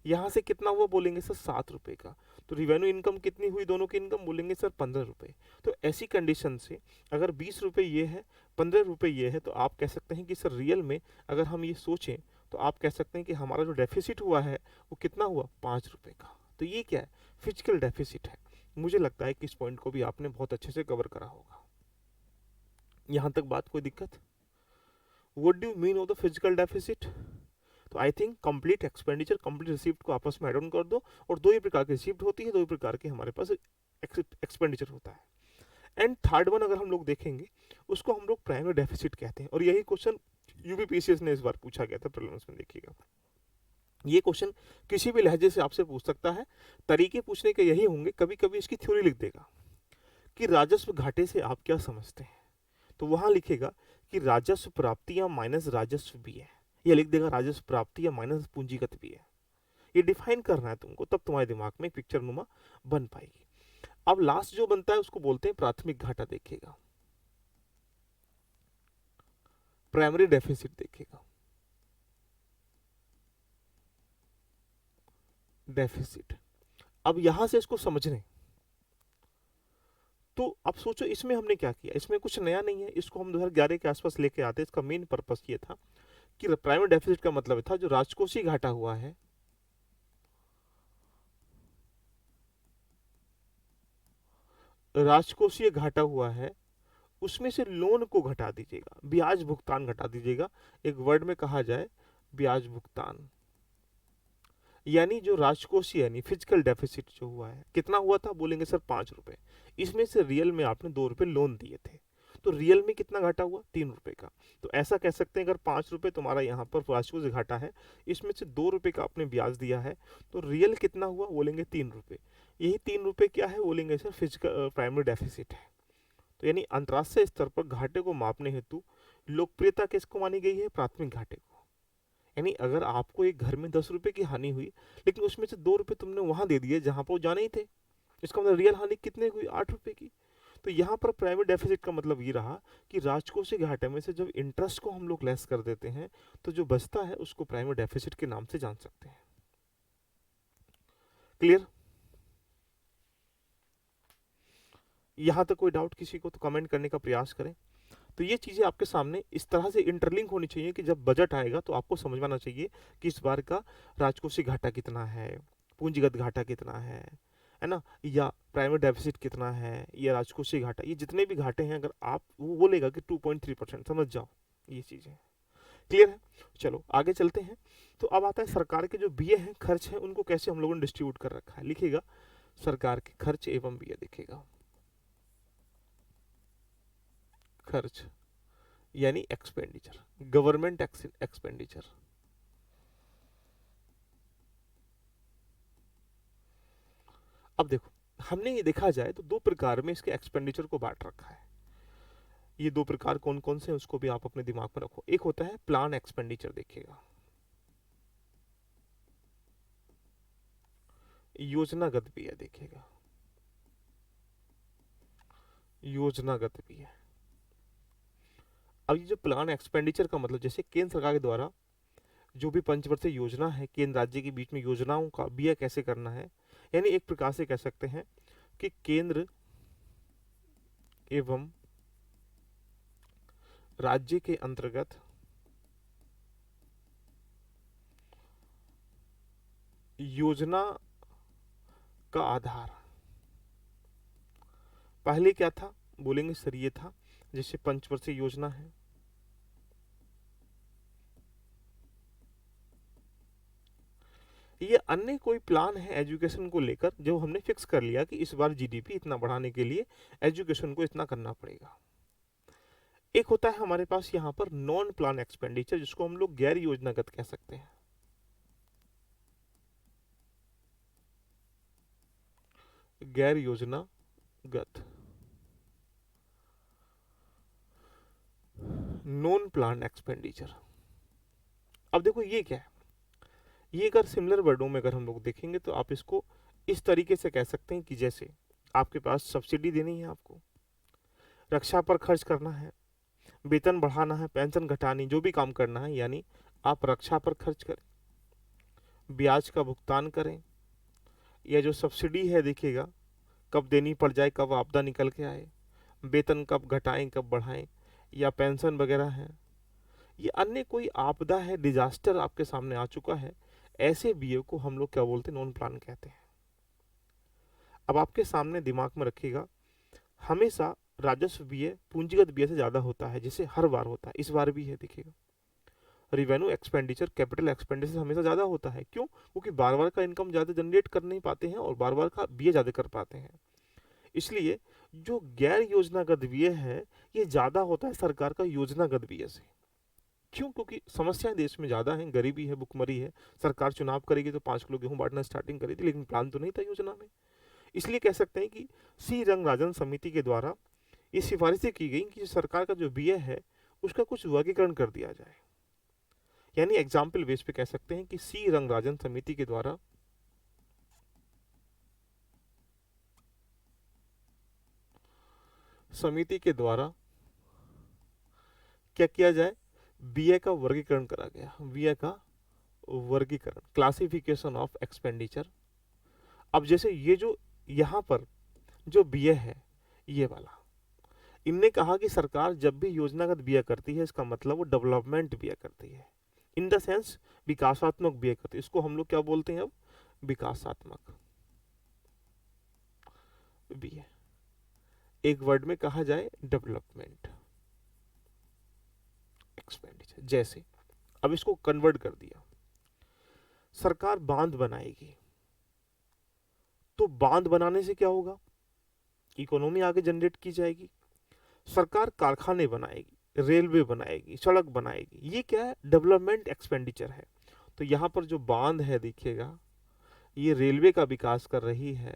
यहाँ से कितना हुआ बोलेंगे सर, 7 रुपए का। तो रिवेन्यू इनकम कितनी हुई, दोनों की इनकम बोलेंगे सर 15 रुपए। तो ऐसी कंडीशन से अगर 20 रुपए ये है, 15 रुपए ये है, तो आप कह सकते हैं कि सर रियल में अगर हम ये सोचें तो आप कह सकते हैं कि हमारा जो डेफिसिट हुआ है वो कितना हुआ, 5 रुपए का। तो ये क्या है, फिजिकल डेफिसिट है। मुझे लगता है कि इस पॉइंट को भी आपने बहुत अच्छे से कवर करा होगा। यहाँ तक बात कोई दिक्कत, what do you mean of the physical deficit. तो I think complete expenditure, complete receipt को आपस में ऐड ऑन कर दो, और दो ही प्रकार की रिसिप्ट होती है, दो ही प्रकार के हमारे पास एक्सपेंडिचर होता है। एंड थर्ड वन अगर हम लोग देखेंगे, उसको हम लोग प्राइमरी डेफिसिट कहते हैं, और यही क्वेश्चन यूपीपीसीएस ने इस बार पूछा गया था प्रीलिम्स में। देखिएगा, ये क्वेश्चन किसी भी लहजे से आपसे पूछ सकता है, तरीके पूछने के यही होंगे, कभी कभी इसकी थ्योरी लिख देगा कि राजस्व घाटे से आप क्या समझते हैं, तो वहां लिखेगा कि राजस्व प्राप्तियां माइनस राजस्व व्यय, ये लिख देगा राजस्व प्राप्तियां माइनस पूंजीगत व्यय। ये डिफाइन करना है तुमको, तब तुम्हारे दिमाग में पिक्चर नुमा बन पाएगी। अब लास्ट जो बनता है उसको बोलते हैं प्राथमिक घाटा। देखिएगा, प्राइमरी डेफिसिट देखिएगा, डेफिसिट। अब यहां से इसको समझने, तो अब सोचो इसमें हमने क्या किया, इसमें कुछ नया नहीं है, इसको हम 2011 के आसपास लेके आते। इसका मेन पर्पस ये था कि प्राइमरी डेफिसिट का मतलब था जो राजकोषीय घाटा हुआ है, राजकोषीय घाटा हुआ है उसमें से लोन को घटा दीजिएगा, ब्याज भुगतान घटा दीजिएगा। एक वर्ड में कहा जाए ब्याज भुगतान, यानी जो राजकोषीय यानी फिजिकल डेफिसिट जो हुआ है कितना हुआ था, बोलेंगे सर 5 रुपए, इसमें से रियल में आपने 2 रुपए लोन दिए थे, तो रियल में कितना घाटा हुआ, 3 रुपए का। तो ऐसा कह सकते हैं अगर 5 रुपए तुम्हारा यहाँ पर राजकोषीय घाटा है, इसमें से 2 रुपए का आपने ब्याज दिया है, तो रियल कितना हुआ, बोलेंगे 3 रुपए। यही 3 रुपए क्या है, बोलेंगे सर फिजिकल प्राइमरी डेफिसिट है। तो यानी अंतर्राष्ट्रीय स्तर पर घाटे को मापने हेतु लोकप्रियता किसको मानी गई है, प्राथमिक घाटे को। यानी अगर आपको एक घर में 10 रुपए की हानि हुई, लेकिन उसमें से 2 रुपए तुमने वहां दे दिए जहां पर वो जाने ही थे, इसका मतलब रियल हानि कितने हुई, 8 रुपए की। तो यहाँ पर प्राइमरी डेफिसिट का मतलब ये रहा कि राजकोषीय घाटे में से जब इंटरेस्ट को हम लोग लेस कर देते हैं, तो जो बचता है उसको प्राइमरी डेफिसिट के नाम से जान सकते हैं। क्लियर? यहां तक कोई डाउट किसी को तो कमेंट करने का प्रयास करें। तो ये चीज़ें आपके सामने इस तरह से इंटरलिंक होनी चाहिए कि जब बजट आएगा तो आपको समझ में आना चाहिए कि इस बार का राजकोषीय घाटा कितना है, पूंजीगत घाटा कितना है ना, या प्राइमरी डेफिसिट कितना है, या राजकोषीय घाटा, ये जितने भी घाटे हैं अगर आप वो बोलेगा कि 2.3%, समझ जाओ ये चीज़ें। क्लियर है? चलो आगे चलते हैं। तो अब आता है सरकार के जो व्यय हैं, खर्च हैं, उनको कैसे हम लोगों ने डिस्ट्रीब्यूट कर रखा है। लिखेगा सरकार के खर्च एवं व्यय, दिखेगा खर्च यानी एक्सपेंडिचर, गवर्नमेंट एक्सपेंडिचर। अब देखो हमने ये देखा जाए तो 2 प्रकार में इसके एक्सपेंडिचर को बांट रखा है। ये 2 प्रकार कौन कौन से हैं उसको भी आप अपने दिमाग में रखो। एक होता है प्लान एक्सपेंडिचर, देखिएगा योजनागत व्यय, देखिएगा योजनागत व्यय। अब ये जो प्लान एक्सपेंडिचर का मतलब, जैसे केंद्र सरकार के द्वारा जो भी पंचवर्षीय योजना है, केंद्र राज्य के बीच में योजनाओं का व्यय कैसे करना है, यानी एक प्रकार से कह सकते हैं कि केंद्र एवं राज्य के अंतर्गत योजना का आधार पहले क्या था, बोलेंगे सर ये था जैसे पंचवर्षीय योजना है, ये अन्य कोई प्लान है एजुकेशन को लेकर जो हमने फिक्स कर लिया कि इस बार जीडीपी इतना बढ़ाने के लिए एजुकेशन को इतना करना पड़ेगा। एक होता है हमारे पास यहाँ पर नॉन प्लान एक्सपेंडिचर, जिसको हम लोग गैर योजनागत कह सकते हैं। गैर योजनागत, नॉन प्लान एक्सपेंडिचर। अब देखो ये क्या है, ये अगर सिमिलर वर्डों में अगर हम लोग देखेंगे तो आप इसको इस तरीके से कह सकते हैं कि जैसे आपके पास सब्सिडी देनी है, आपको रक्षा पर खर्च करना है, वेतन बढ़ाना है, पेंशन घटानी, जो भी काम करना है, यानी आप रक्षा पर खर्च करें, ब्याज का भुगतान करें, या जो सब्सिडी है देखिएगा कब देनी पड़ जाए, कब आपदा निकल के आए, वेतन कब घटाएं कब बढ़ाएं, या पेंशन वगैरह है, ये अन्य कोई आपदा है, डिजास्टर आपके सामने आ चुका है, ऐसे व्यय को हम लोग क्या बोलते हैं, नॉन प्लान कहते हैं। अब आपके सामने दिमाग में रखिएगा, हमेशा राजस्व व्यय पूंजीगत व्यय से ज्यादा होता है, जैसे हर बार होता है, इस बार भी है, देखिएगा रिवेन्यू एक्सपेंडिचर कैपिटल एक्सपेंडिचर हमेशा ज्यादा होता है। क्यों? क्योंकि बार बार का इनकम ज्यादा जनरेट कर नहीं पाते हैं और बार बार का व्यय ज्यादा कर पाते हैं। इसलिए जो गैर योजनागत व्यय है ये ज्यादा होता है सरकार का योजनागत व्यय से। क्यों? क्योंकि समस्याएं देश में ज्यादा हैं, गरीबी है, भुखमरी है। सरकार चुनाव करेगी तो 5 किलो गेहूं बांटना स्टार्टिंग करी थी, लेकिन प्लान तो नहीं था योजना में। इसलिए कह सकते हैं कि सी रंगराजन समिति के द्वारा ये सिफारिशें की गई कि सरकार का जो व्यय है उसका कुछ वर्गीकरण कर दिया जाए। यानी एग्जाम्पल बेस पे कह सकते हैं कि सी रंगराजन समिति के द्वारा क्या किया जाए, व्यय का वर्गीकरण करा गया, व्यय का वर्गीकरण, क्लासिफिकेशन ऑफ एक्सपेंडिचर। अब जैसे ये जो यहाँ पर जो व्यय है ये वाला, इनने कहा कि सरकार जब भी योजनागत व्यय करती है इसका मतलब वो डेवलपमेंट व्यय करती है, इन द सेंस विकासात्मक व्यय करती है। इसको हम लोग क्या बोलते हैं अब, विकासात्मक व्यय। एक वर्ड में कहा जाए डेवलपमेंट एक्सपेंडिचर। जैसे अब इसको कन्वर्ट कर दिया, सरकार बांध बनाएगी, तो बांध बनाने से क्या होगा, इकोनॉमी आगे जनरेट की जाएगी। सरकार कारखाने बनाएगी, रेलवे बनाएगी, सड़क बनाएगी, ये क्या है, डेवलपमेंट एक्सपेंडिचर है। तो यहाँ पर जो बांध है देखिएगा, ये रेलवे का विकास कर रही है,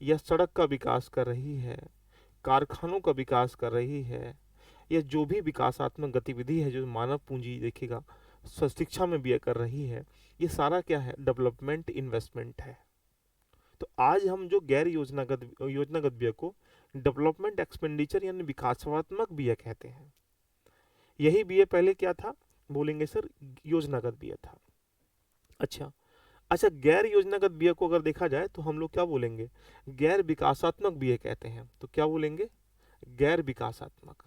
या सड़क का विकास कर रही है, कारखानों का विकास कर रही है, या जो भी विकासात्मक गतिविधि है जो मानव पूंजी देखिएगा शिक्षा में भी कर रही है, ये सारा क्या है, डेवलपमेंट इन्वेस्टमेंट है। तो आज हम जो गैर योजनागत व्यय को डेवलपमेंट एक्सपेंडिचर यानी विकासात्मक व्यय कहते हैं। यही व्यय पहले क्या था, बोलेंगे सर योजनागत व्यय था। अच्छा अच्छा, गैर योजनागत व्यय को अगर देखा जाए तो हम लोग क्या बोलेंगे, गैर विकासात्मक व्यय कहते हैं। तो क्या बोलेंगे, गैर विकासात्मक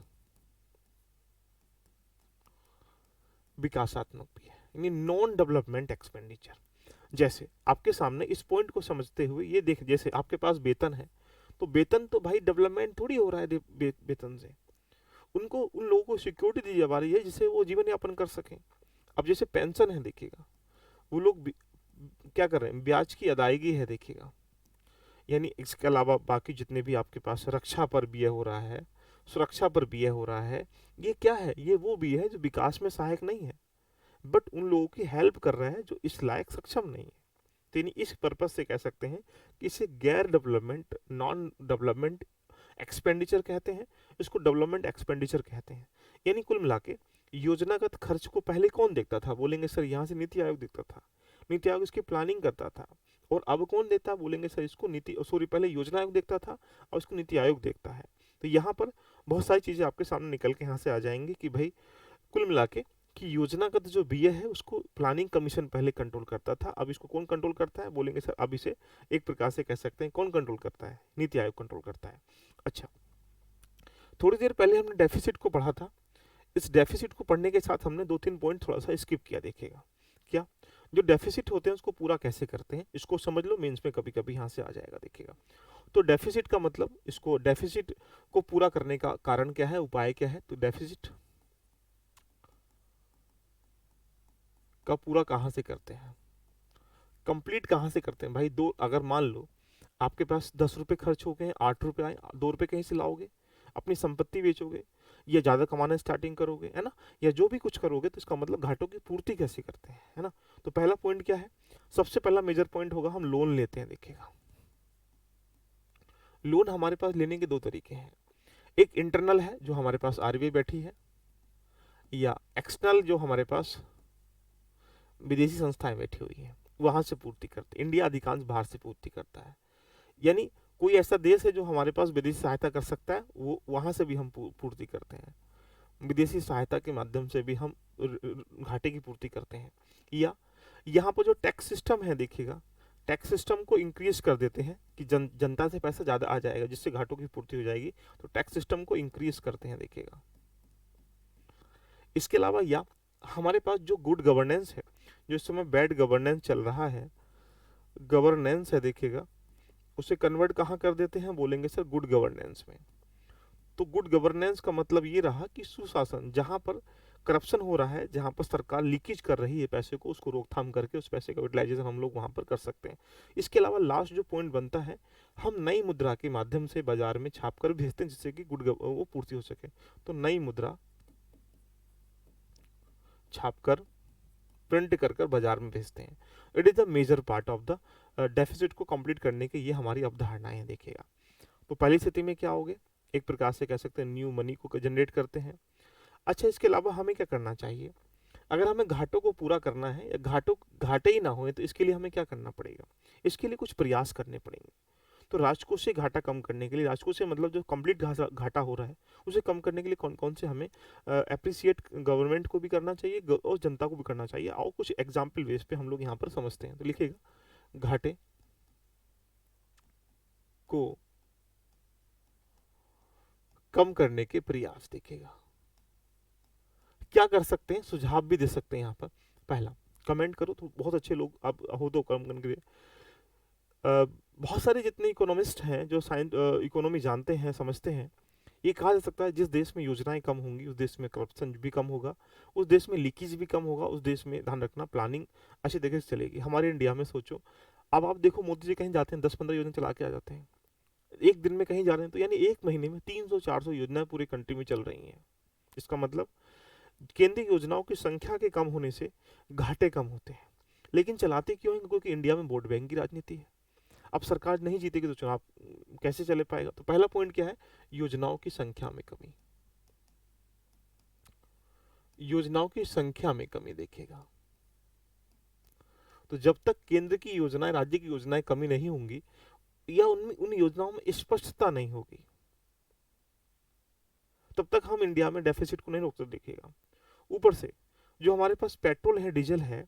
व्यय यानी नॉन डेवलपमेंट एक्सपेंडिचर। जैसे आपके सामने इस पॉइंट को समझते हुए ये देख, जैसे आपके पास वेतन है, तो वेतन तो भाई डेवलपमेंट थोड़ी हो रहा है वेतन से, उनको उन लोगों को सिक्योरिटी दी जा रही है जिससे वो जीवन यापन कर सकें। अब जैसे पेंशन है देखिएगा, वो लोग क्या कर रहे हैं, ब्याज की अदायगी है देखिएगा। यानी इसके अलावा बाकी जितने भी आपके पास रक्षा पर व्यय हो रहा है, सुरक्षा पर व्यय हो रहा है, ये क्या है, ये वो व्यय है जो विकास में सहायक नहीं है, बट उन लोगों की हेल्प कर रहा है जो इस लायक सक्षम नहीं है। तो इस पर्पज से कह सकते हैं कि इसे गैर डेवलपमेंट नॉन डेवलपमेंट एक्सपेंडिचर कहते हैं, इसको डेवलपमेंट एक्सपेंडिचर कहते हैं। यानी कुल मिला के योजनागत खर्च को पहले कौन देखता था, बोलेंगे सर यहाँ से नीति आयोग देखता था, नीति आयोग इसकी प्लानिंग करता था। और अब कौन देता, बोलेंगे सर इसको पहले योजना आयोग देखता था और इसको नीति आयोग देखता है। तो यहाँ पर बहुत सारी चीजें आपके सामने निकल के यहाँ से आ जाएंगी कि भाई कुल मिला के कि योजनागत जो व्यय है उसको प्लानिंग कमीशन पहले कंट्रोल करता था, अब इसको कौन कंट्रोल करता है, बोलेंगे सर अब इसे एक प्रकार से कह सकते हैं कौन कंट्रोल करता है, नीति आयोग कंट्रोल करता है। अच्छा, थोड़ी देर पहले हमने डेफिसिट को पढ़ा था, इस डेफिसिट को पढ़ने के साथ हमने 2-3 पॉइंट थोड़ा सा स्किप किया। देखिएगा क्या, जो डेफिसिट होते हैं उसको पूरा कैसे करते हैं, इसको समझ लो, मेंस में कभी कभी यहाँ से आ जाएगा। देखिएगा तो डेफिसिट का मतलब, इसको डेफिसिट को पूरा करने का कारण क्या है, उपाय क्या है, तो डेफिसिट का पूरा कहाँ से करते हैं, कंप्लीट कहाँ से करते हैं भाई। दो, अगर मान लो आपके पास 10 रुपए खर्च हो गए, 8 रुपए आए, 2 रुपए कहीं से लाओगे, अपनी संपत्ति बेचोगे या ज्यादा कमाना स्टार्टिंग करोगे, है ना, या जो भी कुछ करोगे, तो इसका मतलब घाटों की पूर्ति कैसे करते हैं, है ना। तो पहला पॉइंट क्या है, सबसे पहला मेजर पॉइंट होगा, हम लोन लेते हैं। देखिएगा लोन हमारे पास लेने के दो तरीके हैं, एक इंटरनल है जो हमारे पास आरबीआई बैठी है, या एक्सटर्नल जो हमारे पास विदेशी संस्थाएं बैठी हुई हैं, वहां से पूर्ति करते हैं। इंडिया अधिकांश बाहर से पूर्ति करता है, यानी कोई ऐसा देश है जो हमारे पास विदेशी सहायता कर सकता है, वो वहां से भी हम पूर्ति करते हैं। विदेशी सहायता के माध्यम से भी हम घाटे की पूर्ति करते हैं। या यहाँ पर जो टैक्स सिस्टम है देखिएगा, टैक्स सिस्टम को इंक्रीज कर देते हैं कि जनता से पैसा ज़्यादा आ जाएगा जिससे घाटों की पूर्ति हो जाएगी, तो टैक्स सिस्टम को इंक्रीज करते हैं। देखिएगा इसके अलावा या हमारे पास जो गुड गवर्नेंस है, जो इस समय बैड गवर्नेंस चल रहा है, गवर्नेंस है देखिएगा, उसे कन्वर्ट कहाँ कर देते हैं, बोलेंगे सर गुड गवर्नेंस में। तो गुड गवर्नेंस का मतलब ये रहा कि सुशासन, जहां पर करप्शन हो रहा है, जहां पर सरकार लीकेज कर रही है पैसे को, उसको रोकथाम करके उस पैसे का यूटिलाइजेशन हम लोग वहां पर कर सकते हैं। इसके अलावा लास्ट जो पॉइंट बनता है, हम नई मुद्रा के माध्यम से बाजार में छाप कर भेजते हैं जिससे कि वो पूर्ति हो सके। तो नई मुद्रा छाप कर, प्रिंट कर कर बाजार में भेजते हैं। It is the major part of the deficit को कंप्लीट करने के ये हमारी अवधारणाएं हैं। देखिएगा तो पहली स्थिति में क्या होगे, एक प्रकार से कह सकते हैं न्यू मनी को जनरेट करते हैं। अच्छा, इसके अलावा हमें क्या करना चाहिए, अगर हमें घाटों को पूरा करना है या घाटे ही ना होए, तो इसके लिए हमें क्या करना पड़ेगा, इसके लिए कुछ प्रयास करने पड़ेंगे। तो राजकोषीय घाटा कम करने के लिए, राजकोषीय मतलब जो कंप्लीट घाटा हो रहा है उसे कम करने के लिए कौन कौन से हमें अप्रिसिएट गवर्नमेंट को भी करना चाहिए और जनता को भी करना चाहिए। आओ कुछ एग्जाम्पल बेस पे हम लोग यहाँ पर समझते हैं। तो लिखिएगा घाटे को कम करने के प्रयास। देखिएगा क्या कर सकते हैं, सुझाव भी दे सकते हैं यहाँ पर। पहला, कमेंट करो तो बहुत अच्छे लोग आप हो, तो कम करने के लिए बहुत सारे जितने इकोनॉमिस्ट हैं जो साइंस इकोनॉमी जानते हैं समझते हैं, ये कहा जा सकता है जिस देश में योजनाएं कम होंगी उस देश में करप्शन भी कम होगा, उस देश में लीकेज भी कम होगा, उस देश में ध्यान रखना प्लानिंग अच्छी तरीके से चलेगी। हमारे इंडिया में सोचो, अब आप देखो मोदी जी कहीं जाते हैं 10-15 योजना चला के आ जाते हैं, एक दिन में कहीं जा रहे हैं तो यानी एक महीने में 300-400 योजनाएं पूरी कंट्री में चल रही हैं। इसका मतलब केंद्रीय योजनाओं की संख्या के कम होने से घाटे कम होते हैं। लेकिन चलाते क्यों हैं? क्योंकि इंडिया में वोट बैंक की राजनीति है। अब सरकार नहीं जीतेगी तो चुनाव कैसे चले पाएगा? तो पहला पॉइंट क्या है? योजनाओं की संख्या में कमी। योजनाओं की संख्या में कमी देखेगा। तो जब तक केंद्र की योजनाएं, राज्य की योजनाएं कमी नहीं होंगी या उनमें उन योजनाओं में स्पष्टता नहीं होगी, तब तक हम इंडिया में डेफिसिट को नहीं रोक सकते देखेगा। ऊपर से जो हमारे पास पेट्रोल है, डीजल है,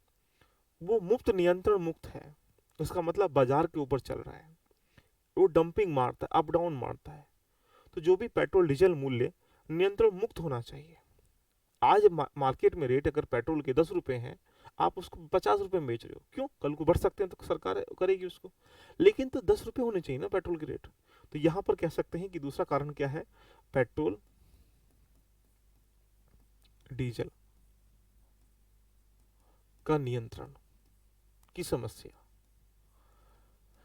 वो मुफ्त नियंत्रण मुक्त है। उसका मतलब बाजार के ऊपर चल रहा है, वो डंपिंग मारता है, अप डाउन मारता है। तो जो भी पेट्रोल डीजल मूल्य नियंत्रण मुक्त होना चाहिए। आज मार्केट में रेट अगर पेट्रोल के 10 रुपए हैं, आप उसको 50 रुपए में बेच रहे हो, क्यों? कल को बढ़ सकते हैं तो सरकार करेगी उसको, लेकिन तो 10 रुपए होने चाहिए ना पेट्रोल के रेट। तो यहां पर कह सकते हैं कि दूसरा कारण क्या है? पेट्रोल डीजल का नियंत्रण की समस्या।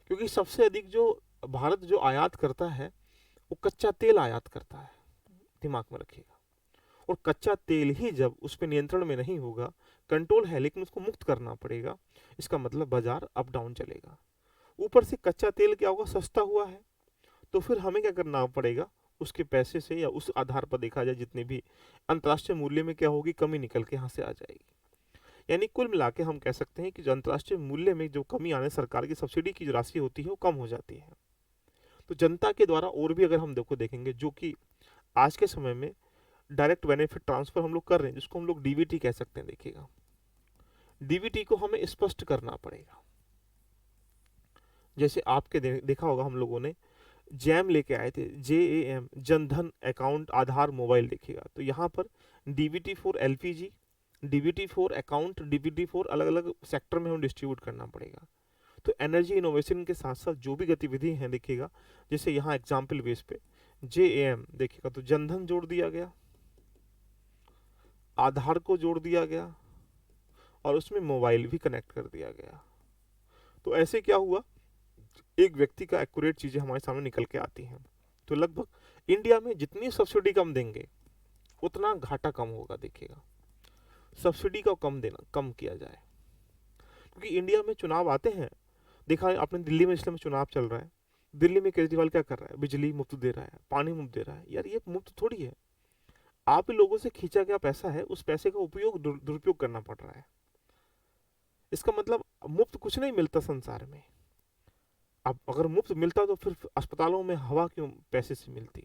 क्योंकि सबसे अधिक जो भारत जो आयात करता है वो कच्चा तेल आयात करता है, दिमाग में रखिएगा। और कच्चा तेल ही जब उस पर नियंत्रण में नहीं होगा, कंट्रोल है लेकिन उसको मुक्त करना पड़ेगा, इसका मतलब बाजार अप डाउन चलेगा। ऊपर से कच्चा तेल क्या होगा? सस्ता हुआ है, तो फिर हमें क्या करना पड़ेगा? उसके पैसे से या उस आधार पर देखा जाए जितने भी अंतर्राष्ट्रीय मूल्य में क्या होगी? कमी निकल के यहाँ से आ जाएगी। यानी कुल मिला के हम कह सकते हैं कि जो अंतर्राष्ट्रीय मूल्य में जो कमी आने, सरकार की सब्सिडी की जो राशि होती है वो कम हो जाती है। तो जनता के द्वारा और भी अगर हम देखेंगे, जो कि आज के समय में डायरेक्ट बेनिफिट ट्रांसफर हम लोग कर रहे हैं, जिसको हम लोग डीबीटी कह सकते हैं। देखिएगा, डीबीटी को हमें स्पष्ट करना पड़ेगा। जैसे आपके देखा होगा, हम लोगों ने जैम लेके आए थे, JAM, जनधन अकाउंट आधार मोबाइल। देखिएगा तो यहाँ पर DBT for LPG, DBT for account, DBT for अलग अलग सेक्टर में हम डिस्ट्रीब्यूट करना पड़ेगा। तो एनर्जी इनोवेशन के साथ साथ जो भी गतिविधि हैं, देखिएगा जैसे यहाँ एग्जाम्पल बेस पे JAM देखिएगा तो जनधन जोड़ दिया गया, आधार को जोड़ दिया गया और उसमें मोबाइल भी कनेक्ट कर दिया गया। तो ऐसे क्या हुआ? एक व्यक्ति का एक्यूरेट चीजें हमारे सामने निकल के आती हैं। तो लगभग इंडिया में जितनी सब्सिडी कम देंगे उतना घाटा कम होगा। देखिएगा, सब्सिडी का कम किया जाए, क्योंकि इंडिया में चुनाव आते हैं। देखा है आपने, दिल्ली में इस समय चुनाव चल रहा है, दिल्ली में केजरीवाल क्या कर रहा है? बिजली मुफ्त दे रहा है, पानी मुफ्त दे रहा है। यार ये मुफ्त थोड़ी है, आप लोगों से खींचा गया पैसा है, उस पैसे का उपयोग दुरुपयोग करना पड़ रहा है। इसका मतलब मुफ्त कुछ नहीं मिलता संसार में। अब अगर मुफ्त मिलता तो फिर अस्पतालों में हवा क्यों पैसे से मिलती?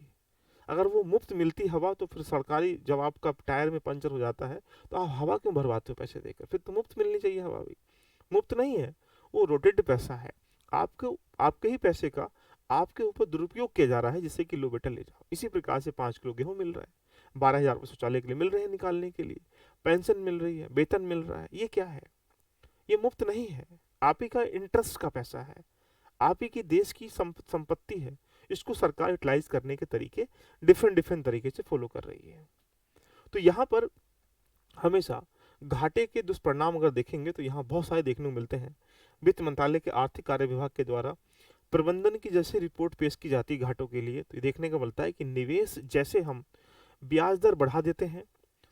अगर वो मुफ्त मिलती हवा तो फिर सरकारी, जब आपका टायर में पंचर हो जाता है तो आप हवा क्यों भरवाते हो पैसे देकर? फिर तो मुफ्त मिलनी चाहिए हवा भी। मुफ्त नहीं है, वो रोटेड पैसा है। आपके आपके ही पैसे का आपके ऊपर दुरुपयोग किया जा रहा है, जिससे कि लो बेटा ले जाओ। इसी प्रकार से 5 किलो गेहूं मिल रहा है, 12,000 रुपये शौचालय के लिए मिल रहे हैं निकालने के लिए, पेंशन मिल रही है, वेतन मिल रहा है। ये क्या है? ये मुफ्त नहीं है, आप ही का इंटरेस्ट का पैसा है, आप ही की देश की संपत्ति है। इसको सरकार यूटिलाइज करने के तरीके डिफरेंट डिफरेंट तरीके से फॉलो कर रही है। तो यहाँ पर हमेशा घाटे के दुष्परिणाम अगर देखेंगे तो यहाँ बहुत सारे देखने को मिलते हैं। वित्त मंत्रालय के आर्थिक कार्य विभाग के द्वारा प्रबंधन की जैसे रिपोर्ट पेश की जाती है घाटों के लिए, तो ये देखने को मिलता है कि निवेश जैसे हम ब्याज दर बढ़ा देते हैं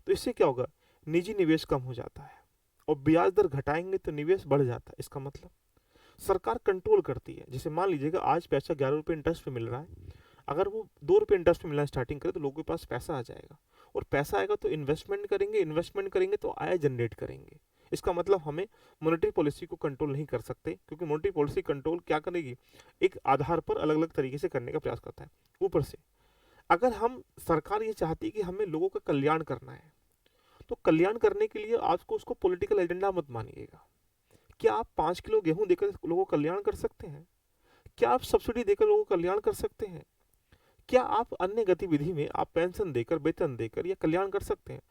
तो इससे क्या होगा? निजी निवेश कम हो जाता है, और ब्याज दर घटाएंगे तो निवेश बढ़ जाता है। इसका मतलब सरकार कंट्रोल करती है। जैसे मान लीजिएगा आज पैसा 11 रुपये इंटरेस्ट पे मिल रहा है, अगर वो 2 रुपये इंटरेस्ट पे मिलना स्टार्टिंग करे तो लोगों के पास पैसा आ जाएगा, और पैसा आएगा तो इन्वेस्टमेंट करेंगे, इन्वेस्टमेंट करेंगे तो आय जनरेट करेंगे। इसका मतलब हमें मॉनेटरी पॉलिसी को कंट्रोल नहीं कर सकते, क्योंकि मॉनेटरी पॉलिसी कंट्रोल क्या करेगी? एक आधार पर अलग अलग तरीके से करने का प्रयास करता है। ऊपर से अगर हम सरकार ये चाहती है कि हमें लोगों का कल्याण करना है, तो कल्याण करने के लिए आपको उसको पॉलिटिकल एजेंडा मत मानिएगा। क्या आप 5 किलो गेहूं देकर लोगों का कल्याण कर सकते हैं? क्या आप सब्सिडी देकर लोगों का कल्याण कर सकते हैं? क्या आप अन्य गतिविधि में आप पेंशन देकर, वेतन देकर या कल्याण कर सकते हैं?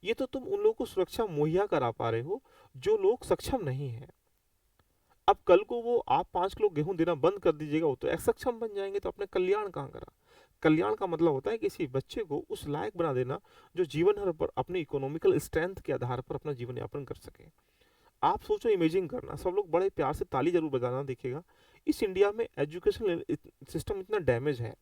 ये तो तुम उन लोगों को सुरक्षा मुहैया करा पा रहे हो जो लोग सक्षम नहीं है। अब कल को वो आप 5 किलो गेहूं देना बंद कर दीजिएगा, वो तो असक्षम बन जाएंगे, तो आपने कल्याण कहाँ करा। कल्याण का मतलब होता है किसी बच्चे को उस लायक बना देना जो जीवन भर पर अपनी इकोनॉमिकल स्ट्रेंथ के आधार पर अपना जीवन यापन कर सके। आप सोचो, इमेजिन करना, सब लोग बड़े प्यार से ताली जरूर बजाना, देखिएगा इस इंडिया में एजुकेशन सिस्टम इतना डैमेज है।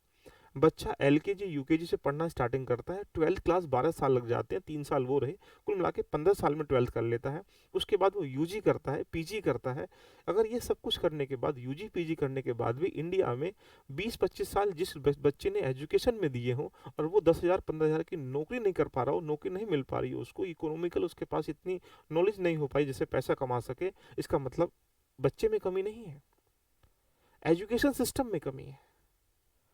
बच्चा एलकेजी यूकेजी से पढ़ना स्टार्टिंग करता है, 12th क्लास 12 साल लग जाते हैं, 3 साल वो रहे, कुल मिला के 15 साल में 12th कर लेता है। उसके बाद वो यूजी करता है, पीजी करता है। अगर ये सब कुछ करने के बाद, यूजी पीजी करने के बाद भी इंडिया में 20-25 साल जिस बच्चे ने एजुकेशन में दिए हों और वो 10,000 15,000 की नौकरी नहीं कर पा रहा हो, नौकरी नहीं मिल पा रही हो उसको, इकोनॉमिकल उसके पास इतनी नॉलेज नहीं हो पाई जिससे पैसा कमा सके, इसका मतलब बच्चे में कमी नहीं है, एजुकेशन सिस्टम में कमी है।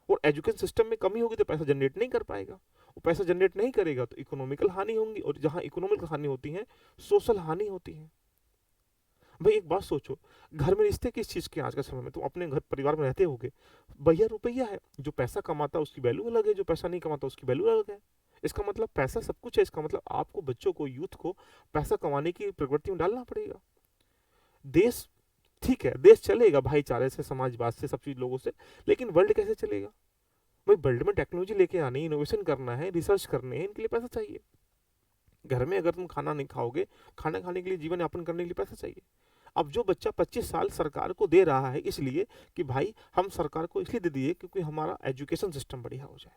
और एजुकेशन सिस्टम में कमी होगी तो पैसा जनरेट नहीं कर पाएगा, वो पैसा जनरेट नहीं करेगा तो इकोनॉमिकल हानि होंगी, और जहां इकोनॉमिकल हानि होती है सोशल हानि होती है। भाई एक बात सोचो, घर में रिश्ते किस चीज के आज के समय में, तुम अपने घर परिवार में रहते होगे, भैया रुपया है, जो पैसा कमाता है उसकी वैल्यू अलग है, जो पैसा नहीं कमाता उसकी वैल्यू अलग है। इसका मतलब पैसा सब कुछ है, इसका मतलब आपको बच्चों को, यूथ को पैसा कमाने की प्रवृत्ति में डालना पड़ेगा। देश, ठीक है देश चलेगा भाईचारे से, समाजवाद से, सब चीज लोगों से, लेकिन वर्ल्ड कैसे चलेगा। भाई वर्ल्ड में टेक्नोलॉजी लेके आनी है, इनोवेशन करना है, रिसर्च करने हैं, इनके लिए पैसा चाहिए। घर में अगर तुम खाना नहीं खाओगे, खाना खाने के लिए, जीवन यापन करने के लिए पैसा चाहिए। अब जो बच्चा 25 साल सरकार को दे रहा है इसलिए कि भाई हम सरकार को इसलिए दे दिए क्योंकि हमारा एजुकेशन सिस्टम बढ़िया हो जाए,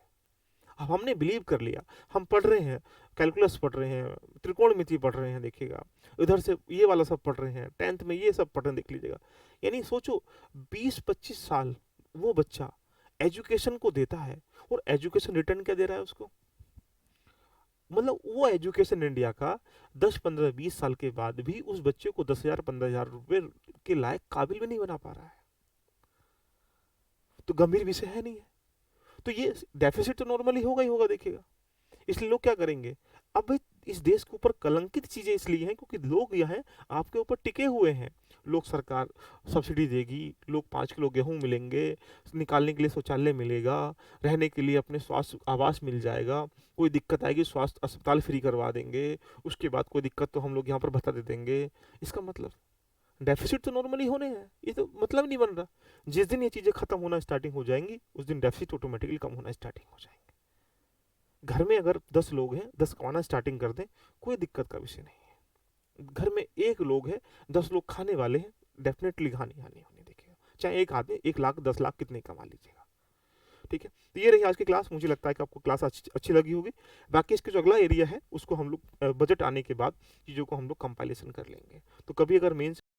अब हमने बिलीव कर लिया, हम पढ़ रहे हैं, कैलकुलस पढ़ रहे हैं, त्रिकोणमिति पढ़ रहे हैं, देखिएगा इधर से ये वाला सब पढ़ रहे हैं, 10th में ये सब पढ़ रहे हैं, देख लीजिएगा। यानी सोचो 20-25 साल वो बच्चा एजुकेशन को देता है, और एजुकेशन रिटर्न क्या दे रहा है उसको, मतलब वो एजुकेशन इंडिया का 10-15-20 साल के बाद भी उस बच्चे को 10,000 15,000 रुपए के लायक काबिल भी नहीं बना पा रहा है, तो गंभीर विषय है नहीं है। तो ये डेफिसिट तो नॉर्मली होगा ही होगा, देखिएगा। इसलिए लोग क्या करेंगे, अब भाई इस देश के ऊपर कलंकित चीजें इसलिए हैं क्योंकि लोग यह हैं आपके ऊपर टिके हुए हैं। लोग, सरकार सब्सिडी देगी, लोग 5 किलो गेहूं मिलेंगे, निकालने के लिए शौचालय मिलेगा, रहने के लिए अपने स्वास्थ्य आवास मिल जाएगा, कोई दिक्कत आएगी स्वास्थ्य अस्पताल फ्री करवा देंगे, उसके बाद कोई दिक्कत तो हम लोग यहाँ पर भत्ता दे देंगे। इसका मतलब डेफिसिट तो नॉर्मली होने हैं, ये तो मतलब नहीं बन रहा। जिस दिन ये चीजें खत्म होना स्टार्टिंग हो जाएंगी उस दिन डेफिसिट ऑटोमेटिकली कम होना स्टार्टिंग हो जाएंगे। घर में अगर 10 लोग हैं, 10 कमाना स्टार्टिंग कर दें, कोई दिक्कत का विषय नहीं है। घर में 1 लोग है, 10 लोग खाने वाले हैं, डेफिनेटली हानि हानि होनी, देखिएगा चाहे एक आदमी 1 लाख 10 लाख कितने कमा लीजिएगा। ठीक है, तो ये रही आज की क्लास, मुझे लगता है कि आपको क्लास अच्छी लगी होगी। बाकी इसके जो अगला एरिया है उसको हम लोग बजट आने के बाद चीज़ों को हम लोग कंपाइलेशन कर लेंगे। तो कभी अगर मेंस